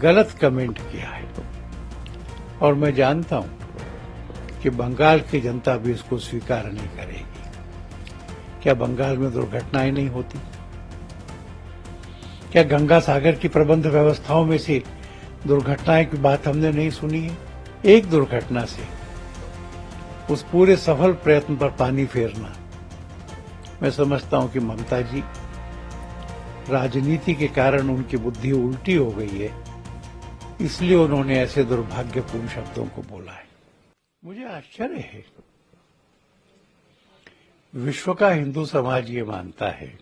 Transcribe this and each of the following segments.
गलत कमेंट किया है और मैं जानता हूं कि बंगाल की जनता भी इसको स्वीकार नहीं करेगी। क्या बंगाल में दुर्घटनाएं नहीं होती? क्या गंगा सागर की प्रबंध व्यवस्थाओं में से दुर्घटनाएं की बात हमने नहीं सुनी है? एक दुर्घटना से उस पूरे सफल प्रयत्न पर पानी फेरना, मैं समझता हूं कि ममता जी, राजनीति के कारण उनकी बुद्धि उल्टी हो गई है, इसलिए उन्होंने ऐसे दुर्भाग्यपूर्ण शब्दों को बोला है। मुझे आश्चर्य है, विश्व का हिंदू समाज ये मानता है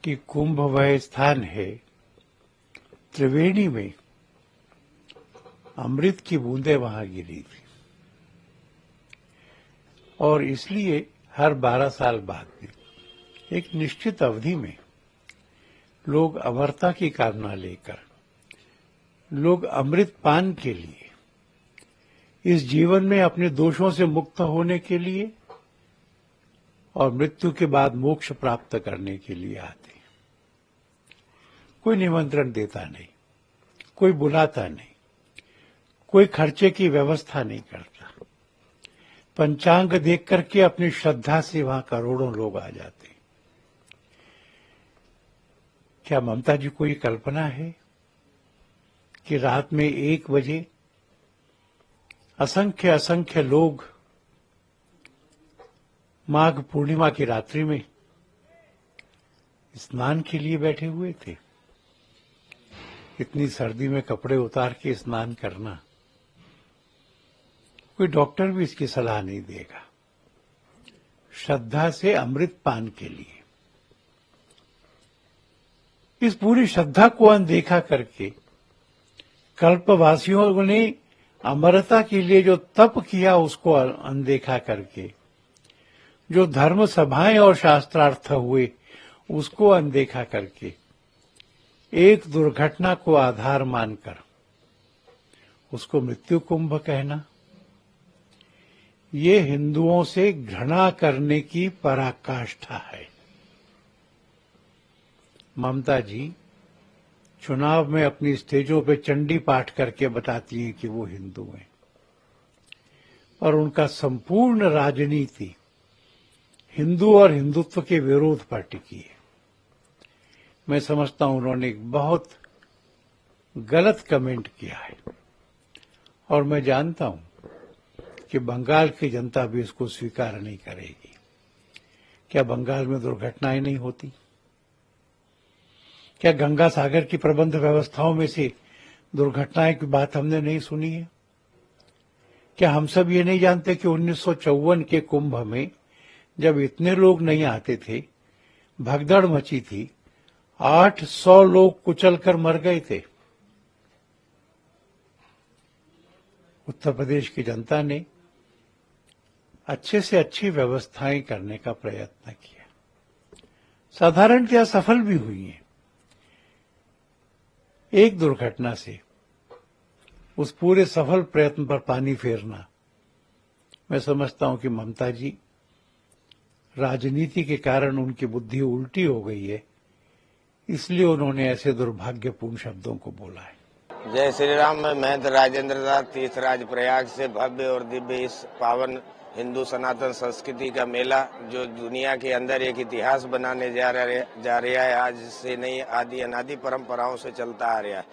कि कुंभ वह स्थान है त्रिवेणी में अमृत की बूंदें वहां गिरी थी और इसलिए हर 12 साल बाद में एक निश्चित अवधि में लोग अमरता की कामना लेकर, लोग अमृत पान के लिए, इस जीवन में अपने दोषों से मुक्त होने के लिए और मृत्यु के बाद मोक्ष प्राप्त करने के लिए आते हैं। कोई निमंत्रण देता नहीं, कोई बुलाता नहीं, कोई खर्चे की व्यवस्था नहीं करता। पंचांग देख करके अपनी श्रद्धा से वहां करोड़ों लोग आ जाते हैं। क्या ममता जी को ये कल्पना है कि रात में 1 बजे असंख्य असंख्य लोग माघ पूर्णिमा की रात्रि में स्नान के लिए बैठे हुए थे? इतनी सर्दी में कपड़े उतार के स्नान करना, कोई डॉक्टर भी इसकी सलाह नहीं देगा। श्रद्धा से अमृत पान के लिए इस पूरी श्रद्धा को अनदेखा करके कल्पवासियों ने अमरता के लिए जो तप किया उसको अनदेखा करके, जो धर्म सभाएं और शास्त्रार्थ हुए उसको अनदेखा करके, एक दुर्घटना को आधार मानकर उसको मृत्यु कुंभ कहना, ये हिंदुओं से घृणा करने की पराकाष्ठा है। ममता जी चुनाव में अपनी स्टेजों पे चंडी पाठ करके बताती हैं कि वो हिंदू हैं और उनका संपूर्ण राजनीति हिंदू और हिंदुत्व के विरोध पर टिकी है। मैं समझता हूं उन्होंने एक बहुत गलत कमेंट किया है और मैं जानता हूं कि बंगाल की जनता भी इसको स्वीकार नहीं करेगी। क्या बंगाल में दुर्घटनाएं नहीं होती? क्या गंगा सागर की प्रबंध व्यवस्थाओं में से दुर्घटनाएं की बात हमने नहीं सुनी है? क्या हम सब ये नहीं जानते कि 1954 के कुंभ में जब इतने लोग नहीं आते थे, भगदड़ मची थी, 800 लोग कुचलकर मर गए थे। उत्तर प्रदेश की जनता ने अच्छे से अच्छी व्यवस्थाएं करने का प्रयत्न किया, साधारणतया सफल भी हुई है। एक दुर्घटना से उस पूरे सफल प्रयत्न पर पानी फेरना, मैं समझता हूं कि ममता जी, राजनीति के कारण उनकी बुद्धि उल्टी हो गई है, इसलिए उन्होंने ऐसे दुर्भाग्यपूर्ण शब्दों को बोला है। जय श्री राम। मैं महंत राजेंद्र दास तीर्थराज प्रयाग से भव्य और दिव्य इस पावन हिंदू सनातन संस्कृति का मेला जो दुनिया के अंदर एक इतिहास बनाने जा रहा है, आज से नहीं आदि अनादि परंपराओं से चलता आ रहा है।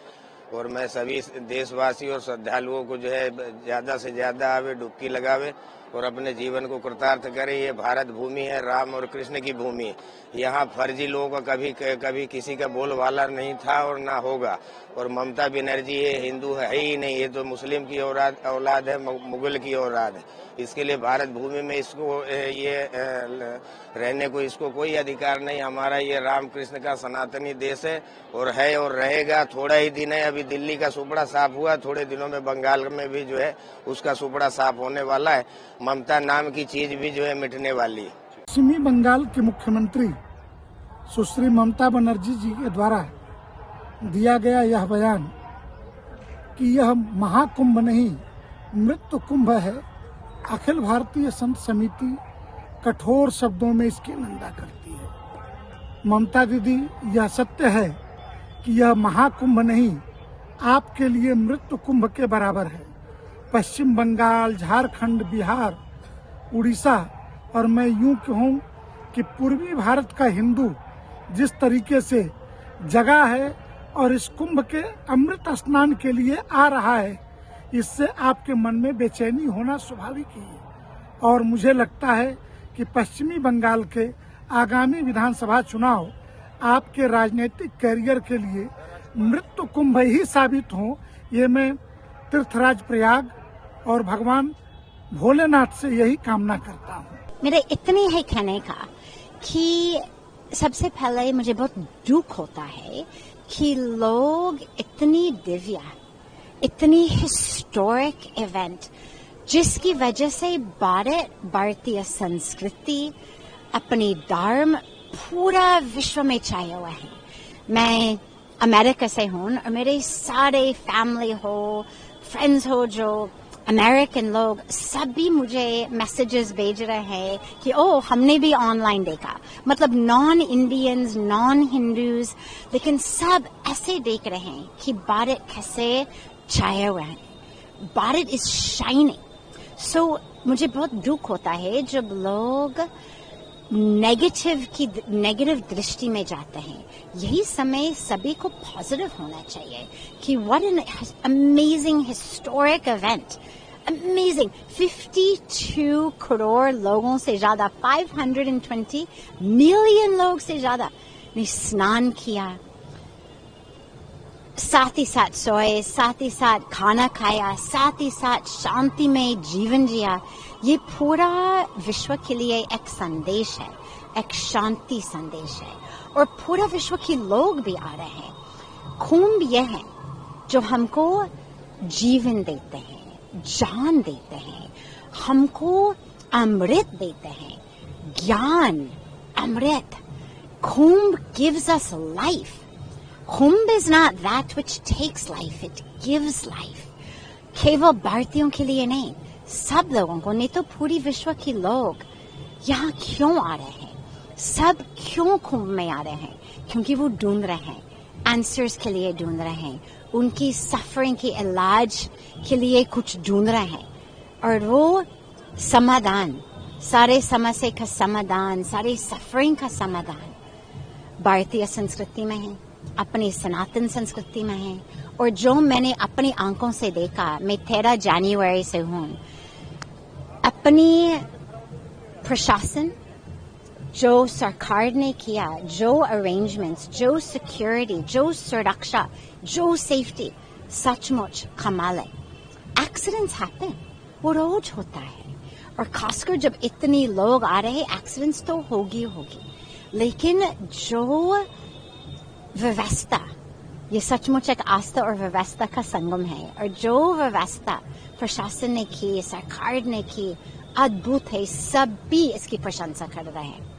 और मैं सभी देशवासी और श्रद्धालुओं को जो है ज्यादा से ज्यादा आवे, डुबकी लगावे और अपने जीवन को कृतार्थ करे। ये भारत भूमि है, राम और कृष्ण की भूमि है। यहाँ फर्जी लोगों का कभी किसी का बोलबाला नहीं था और ना होगा। और ममता बनर्जी ये हिंदू है ही नहीं, ये तो मुस्लिम की औलाद है, मुगल की औलाद है। इसके लिए भारत भूमि में इसको ये रहने को इसको कोई अधिकार नहीं। हमारा ये राम कृष्ण का सनातनी देश है और रहेगा। थोड़ा ही दिन है, अभी दिल्ली का सुपड़ा साफ हुआ, थोड़े दिनों में बंगाल में भी जो है उसका सुपड़ा साफ होने वाला है। ममता नाम की चीज भी जो है मिटने वाली है। पश्चिमी बंगाल के मुख्यमंत्री सुश्री ममता बनर्जी जी के द्वारा दिया गया यह बयान कि यह महाकुंभ नहीं मृत्यु कुंभ है, अखिल भारतीय संत समिति कठोर शब्दों में इसकी निंदा करती है। ममता दीदी, यह सत्य है कि यह महाकुंभ नहीं, आपके लिए मृत्यु कुंभ के बराबर है। पश्चिम बंगाल, झारखंड, बिहार, उड़ीसा और मैं यूं कहूं कि पूर्वी भारत का हिंदू जिस तरीके से जगा है और इस कुंभ के अमृत स्नान के लिए आ रहा है, इससे आपके मन में बेचैनी होना स्वाभाविक ही है। और मुझे लगता है कि पश्चिमी बंगाल के आगामी विधानसभा चुनाव आपके राजनीतिक कैरियर के लिए मृत्यु कुंभ ही साबित हो, ये मैं तीर्थराज प्रयाग और भगवान भोलेनाथ से यही कामना करता हूँ। मेरा इतने ही कहने का कि सबसे पहले मुझे बहुत दुख होता है कि लोग इतनी दिव्य, इतनी हिस्टोरिक इवेंट जिसकी वजह से भारतीय संस्कृति, अपनी धर्म पूरा विश्व में छाए हुए हैं। मैं अमेरिका से हूँ और मेरे सारे फैमिली हो, फ्रेंड्स हो जो अमेरिकन लोग, सभी मुझे मैसेजेस भेज रहे हैं कि ओ हमने भी ऑनलाइन देखा। मतलब नॉन इंडियंस, नॉन हिंदूज, लेकिन सब ऐसे देख रहे हैं कि भारत कैसे छाए हुए हैं, भारत इज शाइनिंग। सो मुझे बहुत दुख होता है जब लोग नेगेटिव दृष्टि में जाते हैं। यही समय सभी को पॉजिटिव होना चाहिए कि what an amazing historic event, amazing. 52 crore लोगों से ज्यादा, 520 मिलियन लोग से ज्यादा ने स्नान किया, साथ ही साथ सोए, साथ ही साथ खाना खाया, साथ ही साथ शांति में जीवन जिया। ये पूरा विश्व के लिए एक संदेश है, एक शांति संदेश है। और पूरा विश्व के लोग भी आ रहे हैं। कुंभ ये है जो हमको जीवन देते हैं, जान देते हैं, हमको अमृत देते हैं, ज्ञान, अमृत। Kumbh gives us life. Kumbh is not that which takes life, it gives life. केवल भारतीयों के लिए नहीं, सब लोगों को, नहीं तो पूरी विश्व के लोग यहाँ क्यों आ रहे हैं? सब क्यों कुंभ में आ रहे हैं? क्योंकि वो ढूंढ रहे हैं, आंसर्स के लिए ढूंढ रहे हैं, उनकी सफरिंग के इलाज के लिए कुछ ढूंढ रहे हैं। और वो समाधान, सारे समस्या का समाधान, सारे सफरिंग का समाधान भारतीय संस्कृति में है, अपनी सनातन संस्कृति में है। और जो मैंने अपनी आंखों से देखा, मैं 13 जनवरी से हूँ, अपनी प्रशासन, जो सरकार ने किया, जो अरेंजमेंट्स, जो सिक्योरिटी, जो सुरक्षा, जो सेफ्टी, सचमुच कमाल है। एक्सीडेंट्स हैपन, वो रोज होता है। और खासकर जब इतने लोग आ रहे हैं, एक्सीडेंट्स तो होगी, लेकिन जो व्यवस्था, ये सचमुच एक आस्था और व्यवस्था का संगम है। और जो व्यवस्था प्रशासन ने की, सरकार ने की, अद्भुत है। सभी इसकी प्रशंसा कर रहे हैं।